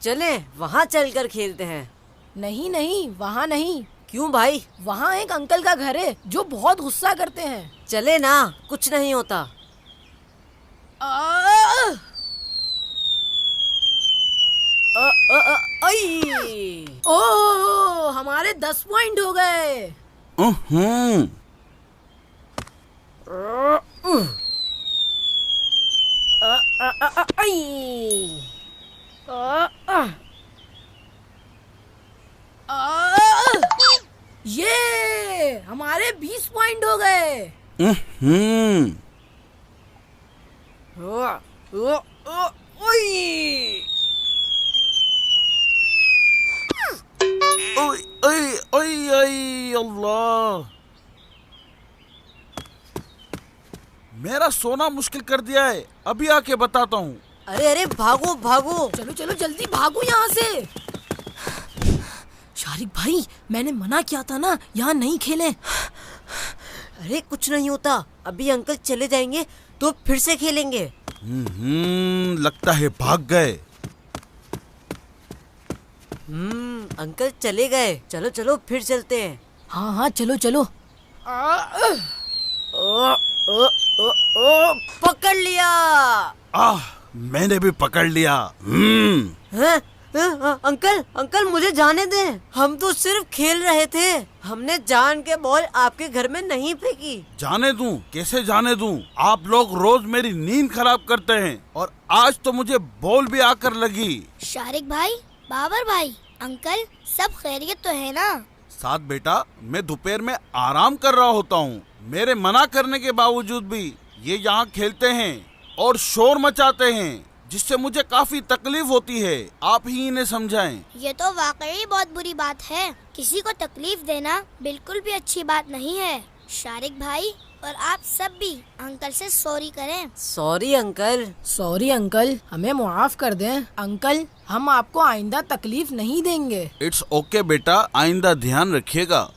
चले वहाँ चलकर खेलते हैं। नहीं नहीं, वहाँ नहीं। क्यों भाई? वहाँ एक अंकल का घर है जो बहुत गुस्सा करते हैं। चले ना, कुछ नहीं होता। ओह, हमारे 10 पॉइंट हो गए। ये हमारे 20 पॉइंट हो गए। अल्लाह, मेरा सोना मुश्किल कर दिया है। अभी आके बताता हूँ। अरे अरे भागो भागो। चलो चलो जल्दी भागो यहाँ से। शारिक भाई, मैंने मना किया था ना, यहाँ नहीं खेलें। अरे कुछ नहीं होता, अभी अंकल चले जाएंगे तो फिर से खेलेंगे। लगता है भाग गए। अंकल चले गए। चलो चलो फिर चलते हैं। हाँ हाँ, चलो चलो। पकड़ लिया। मैंने भी पकड़ लिया। अंकल अंकल मुझे जाने दें, हम तो सिर्फ खेल रहे थे। हमने जान के बॉल आपके घर में नहीं फेंकी। जाने दूं? कैसे जाने दूं? आप लोग रोज मेरी नींद खराब करते हैं और आज तो मुझे बॉल भी आकर लगी। शारिक भाई, बाबर भाई, अंकल, सब खैरियत तो है ना? साथ बेटा, मैं दोपहर में आराम कर रहा होता हूँ। मेरे मना करने के बावजूद भी ये यहाँ खेलते हैं और शोर मचाते हैं, जिससे मुझे काफी तकलीफ होती है। आप ही इन्हें समझाएं। ये तो वाकई बहुत बुरी बात है। किसी को तकलीफ देना बिल्कुल भी अच्छी बात नहीं है। शारिक भाई और आप सब भी अंकल से सॉरी करें। Sorry uncle. सॉरी अंकल, हमें माफ कर दें। अंकल, हम आपको आइंदा तकलीफ नहीं देंगे। इट्स ओके बेटा, आइंदा ध्यान रखिएगा।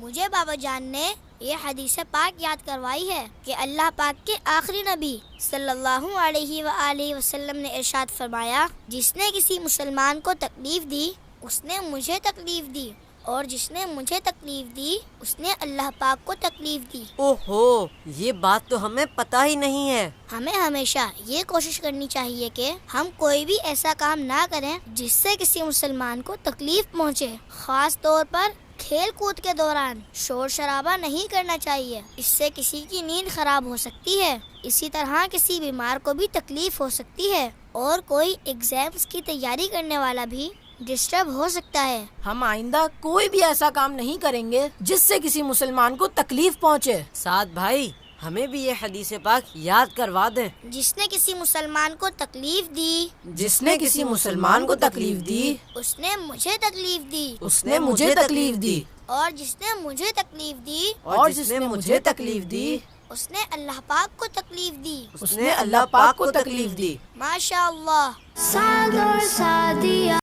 मुझे बाबा जान ने ये हदीस पाक याद करवाई है कि अल्लाह पाक के आखिरी नबी सल्लल्लाहु अलैहि वसल्लम ने इरशाद फरमाया, जिसने किसी मुसलमान को तकलीफ दी उसने मुझे तकलीफ दी, और जिसने मुझे तकलीफ दी उसने अल्लाह पाक को तकलीफ दी। ओहो, ये बात तो हमें पता ही नहीं है। हमें हमेशा ये कोशिश करनी चाहिए कि हम कोई भी ऐसा काम ना करें जिससे किसी मुसलमान को तकलीफ पहुँचे। खास तौर पर खेल कूद के दौरान शोर शराबा नहीं करना चाहिए, इससे किसी की नींद खराब हो सकती है। इसी तरह किसी बीमार को भी तकलीफ हो सकती है और कोई एग्जाम्स की तैयारी करने वाला भी डिस्टर्ब हो सकता है। हम आइंदा कोई भी ऐसा काम नहीं करेंगे जिससे किसी मुसलमान को तकलीफ पहुँचे। साथ भाई, हमें भी ये हदीस पाक याद करवा दे। जिसने किसी मुसलमान को तकलीफ दी, जिसने किसी मुसलमान को तकलीफ दी, उसने मुझे तकलीफ दी, उसने मुझे तकलीफ दी, और जिसने मुझे तकलीफ दी, और जिसने मुझे तकलीफ दी, उसने अल्लाह पाक को तकलीफ दी, उसने अल्लाह पाक को तकलीफ दी। माशाअल्लाह। साद और सादिया।